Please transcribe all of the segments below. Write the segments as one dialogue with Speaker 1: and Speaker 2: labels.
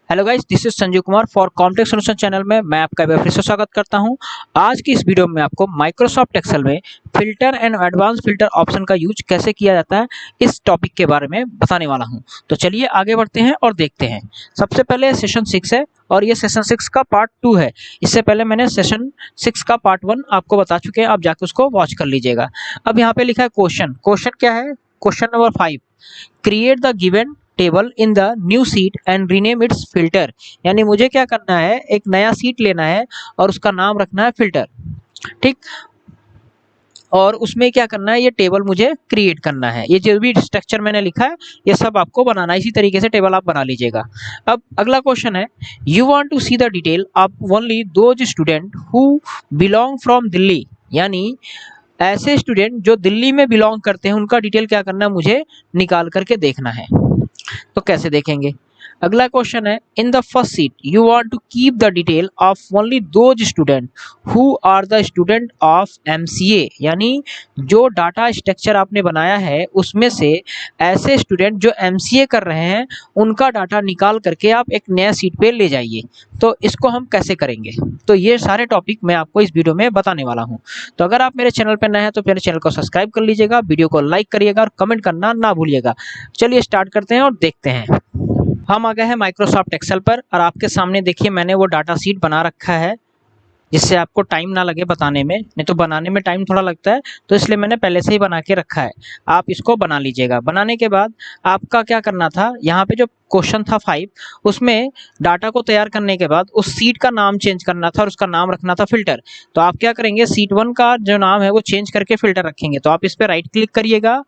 Speaker 1: Hello guys, this is Sanjeev Kumar for complex solution channel में मैं आपका एक बार फिर से स्वागत करता हूं। आज की इस वीडियो में आपको माइक्रोसॉफ्ट एक्सेल में filter and advance filter option का यूज कैसे किया जाता है इस टॉपिक के बारे में बताने वाला हूं। तो चलिए आगे बढ़ते हैं और देखते हैं। सबसे पहले सेशन 6 है और ये सेशन 6 का पार्ट 2 है। इससे पहले मैंने सेशन 6 का पार्ट 1 आपको बता चुके हैं, आप जाके उसको वॉच कर लीजिएगा। अब यहाँ पे लिखा है क्वेश्चन क्या है? Question number 5, create the given table in the new seat and rename it's filter. यानी मुझे क्या करना है, एक नया सीट लेना है और उसका नाम रखना है फिल्टर। ठीक, और उसमें क्या करना है, ये टेबल मुझे क्रिएट करना है। ये जो भी स्ट्रक्चर मैंने लिखा है ये सब आपको बनाना है, इसी तरीके से टेबल आप बना लीजिएगा। अब अगला क्वेश्चन है, you want to see the detail of only those student who belong from Delhi. यानी ऐसे स्टूडेंट जो दिल्ली में बिलोंग करते हैं उनका डिटेल क्या करना है, मुझे निकाल करके देखना है। तो कैसे देखेंगे? अगला क्वेश्चन है, in the first seat you want to keep the detail of only those student who are the student of MCA. यानी जो डाटा स्ट्रक्चर आपने बनाया है उसमें से ऐसे स्टूडेंट जो एमसीए कर रहे हैं उनका डाटा निकाल करके आप एक नया सीट पे ले जाइए। तो इसको हम कैसे करेंगे? तो ये सारे टॉपिक मैं आपको इस वीडियो में बताने वाला हूँ। तो अगर आप मेरे चैनल पर नए हैं तो मेरे चैनल को सब्सक्राइब कर लीजिएगा, वीडियो को लाइक करिएगा और कमेंट करना ना भूलिएगा। चलिए स्टार्ट करते हैं और देखते हैं। हम आ गए हैं माइक्रोसॉफ्ट एक्सेल पर और आपके सामने देखिए मैंने वो डाटा सीट बना रखा है, जिससे आपको टाइम ना लगे बताने में। नहीं तो बनाने में टाइम थोड़ा लगता है, तो इसलिए मैंने पहले से ही बना के रखा है। आप इसको बना लीजिएगा। बनाने के बाद आपका क्या करना था, यहाँ पे जो क्वेश्चन था 5, उसमें डाटा को तैयार करने के बाद उस सीट का नाम चेंज करना था और उसका नाम रखना था फिल्टर। तो आप क्या करेंगे, सीट 1 का जो नाम है वो चेंज करके फिल्टर रखेंगे। तो आप इस पर राइट क्लिक करिएगा,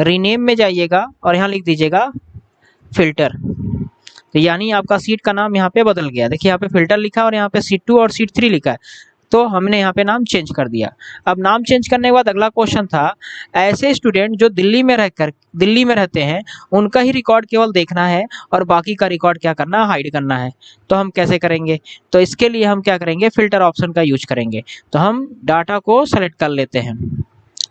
Speaker 1: रीनेम में जाइएगा और यहाँ लिख दीजिएगा फिल्टर। तो यानी आपका सीट का नाम यहाँ पे बदल गया। देखिए यहाँ पे फिल्टर लिखा है और यहाँ पे सीट 2 और सीट 3 लिखा है, तो हमने यहाँ पे नाम चेंज कर दिया। अब नाम चेंज करने के बाद अगला क्वेश्चन था, ऐसे स्टूडेंट जो दिल्ली में रहते हैं उनका ही रिकॉर्ड केवल देखना है और बाकी का रिकॉर्ड क्या करना है, हाइड करना है। तो हम कैसे करेंगे? तो इसके लिए हम क्या करेंगे, फिल्टर ऑप्शन का यूज करेंगे। तो हम डाटा को सेलेक्ट कर लेते हैं।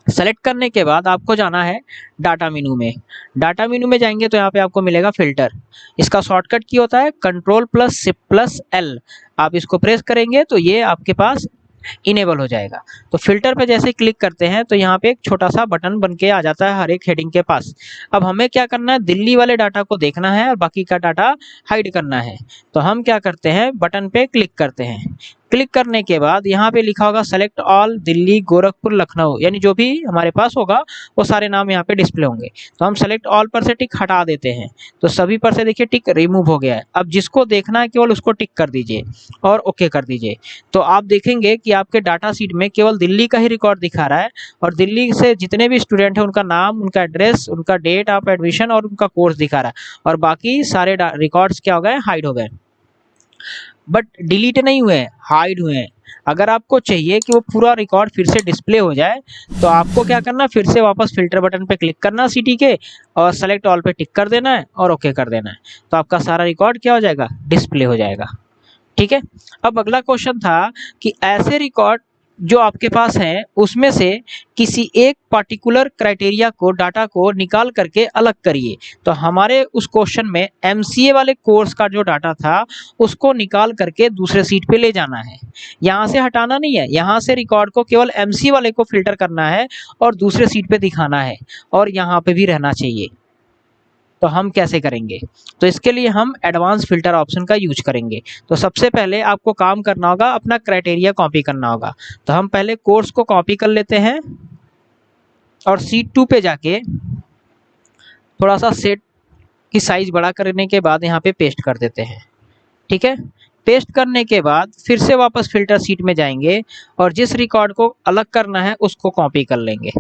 Speaker 1: सेलेक्ट करने के बाद आपको जाना है डाटा मेनू में। डाटा मेनू में जाएंगे तो यहाँ पे आपको मिलेगा फिल्टर। इसका शॉर्टकट की होता है control plus shift plus L. आप इसको प्रेस करेंगे तो ये आपके पास इनेबल हो जाएगा। तो फिल्टर पे जैसे क्लिक करते हैं तो यहाँ पे एक छोटा सा बटन बन के आ जाता है हर एक हेडिंग के पास। अब हमें क्या करना है, दिल्ली वाले डाटा को देखना है और बाकी का डाटा हाइड करना है। तो हम क्या करते हैं, बटन पे क्लिक करते हैं। क्लिक करने के बाद यहाँ पे लिखा होगा सेलेक्ट ऑल दिल्ली गोरखपुर लखनऊ, यानी जो भी हमारे पास होगा वो सारे नाम यहाँ पे डिस्प्ले होंगे। तो हम सेलेक्ट ऑल पर से टिक हटा देते हैं, तो सभी पर से देखिए टिक रिमूव हो गया है। अब जिसको देखना है केवल उसको टिक कर दीजिए और ओके कर दीजिए। तो आप देखेंगे कि आपके डाटा शीट में केवल दिल्ली का ही रिकॉर्ड दिखा रहा है और दिल्ली से जितने भी स्टूडेंट हैं उनका नाम, उनका एड्रेस, उनका डेट ऑफ एडमिशन और उनका कोर्स दिखा रहा है, और बाकी सारे रिकॉर्ड्स क्या हो गए, हाइड हो गए। बट डिलीट नहीं हुए, हाइड हुए हैं। अगर आपको चाहिए कि वो पूरा रिकॉर्ड फिर से डिस्प्ले हो जाए तो आपको क्या करना, फिर से वापस फिल्टर बटन पे क्लिक करना सिटी के और सेलेक्ट ऑल पे टिक कर देना है और ओके कर देना है। तो आपका सारा रिकॉर्ड क्या हो जाएगा, डिस्प्ले हो जाएगा। ठीक है। अब अगला क्वेश्चन था कि ऐसे रिकॉर्ड जो आपके पास हैं उसमें से किसी एक पार्टिकुलर क्राइटेरिया को, डाटा को निकाल करके अलग करिए। तो हमारे उस क्वेश्चन में एमसीए वाले कोर्स का जो डाटा था उसको निकाल करके दूसरे सीट पे ले जाना है। यहाँ से हटाना नहीं है, यहाँ से रिकॉर्ड को केवल एमसीए वाले को फिल्टर करना है और दूसरे सीट पे दिखाना है और यहाँ पे भी रहना चाहिए। तो हम कैसे करेंगे? तो इसके लिए हम एडवांस फिल्टर ऑप्शन का यूज करेंगे। तो सबसे पहले आपको काम करना होगा, अपना क्राइटेरिया कॉपी करना होगा। तो हम पहले कोर्स को कॉपी कर लेते हैं और सीट 2 पे जाके थोड़ा सा सेट की साइज बड़ा करने के बाद यहाँ पे पेस्ट कर देते हैं। ठीक है। पेस्ट करने के बाद फिर से वापस फिल्टर सीट में जाएंगे और जिस रिकॉर्ड को अलग करना है उसको कॉपी कर लेंगे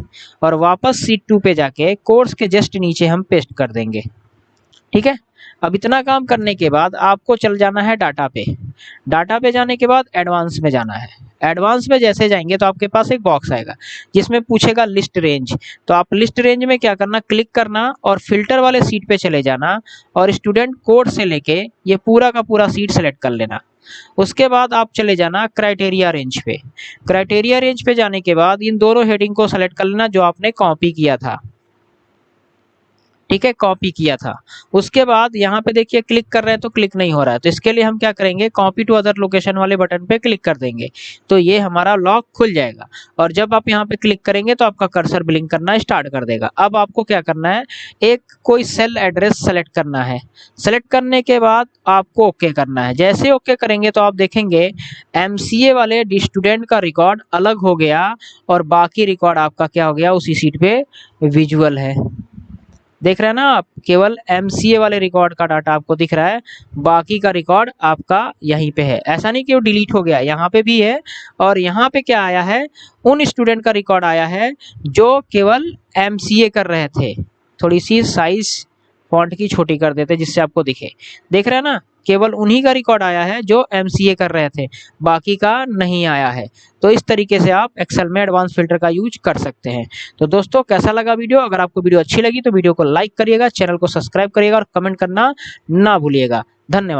Speaker 1: और वापस सीट 2 पे जाके कोर्स के जस्ट नीचे हम पेस्ट कर देंगे। ठीक है। अब इतना काम करने के बाद आपको चल जाना है डाटा पे। डाटा पे जाने के बाद एडवांस में जाना है। एडवांस में जैसे जाएंगे तो आपके पास एक बॉक्स आएगा जिसमें पूछेगा लिस्ट रेंज। तो आप लिस्ट रेंज में क्या करना, क्लिक करना और फिल्टर वाले सीट पे चले जाना और स्टूडेंट कोड से लेके ये पूरा का पूरा सीट सेलेक्ट कर लेना। उसके बाद आप चले जाना क्राइटेरिया रेंज पे। क्राइटेरिया रेंज पे जाने के बाद इन दोनों हेडिंग को सेलेक्ट कर लेना जो आपने कॉपी किया था। ठीक है, कॉपी किया था। उसके बाद यहाँ पे देखिए क्लिक कर रहे हैं तो क्लिक नहीं हो रहा है, तो इसके लिए हम क्या करेंगे, कॉपी टू अदर लोकेशन वाले बटन पे क्लिक कर देंगे तो ये हमारा लॉक खुल जाएगा। और जब आप यहाँ पे क्लिक करेंगे तो आपका कर्सर ब्लिंक करना स्टार्ट कर देगा। अब आपको क्या करना है, एक कोई सेल एड्रेस सेलेक्ट करना है। सेलेक्ट करने के बाद आपको ओके करना है। जैसे ओके करेंगे तो आप देखेंगे एमसीए वाले स्टूडेंट का रिकॉर्ड अलग हो गया और बाकी रिकॉर्ड आपका क्या हो गया, उसी सीट पे विजुअल है। देख रहे हैं ना आप, केवल एमसीए वाले रिकॉर्ड का डाटा आपको दिख रहा है, बाकी का रिकॉर्ड आपका यहीं पे है। ऐसा नहीं कि वो डिलीट हो गया, यहाँ पे भी है। और यहाँ पे क्या आया है, उन स्टूडेंट का रिकॉर्ड आया है जो केवल एमसीए कर रहे थे। थोड़ी सी साइज फॉन्ट की छोटी कर देते जिससे आपको दिखे। देख रहे हैं ना, केवल उन्हीं का रिकॉर्ड आया है जो एमसीए कर रहे थे, बाकी का नहीं आया है। तो इस तरीके से आप एक्सेल में एडवांस फिल्टर का यूज कर सकते हैं। तो दोस्तों कैसा लगा वीडियो? अगर आपको वीडियो अच्छी लगी तो वीडियो को लाइक करिएगा, चैनल को सब्सक्राइब करिएगा और कमेंट करना ना भूलिएगा। धन्यवाद।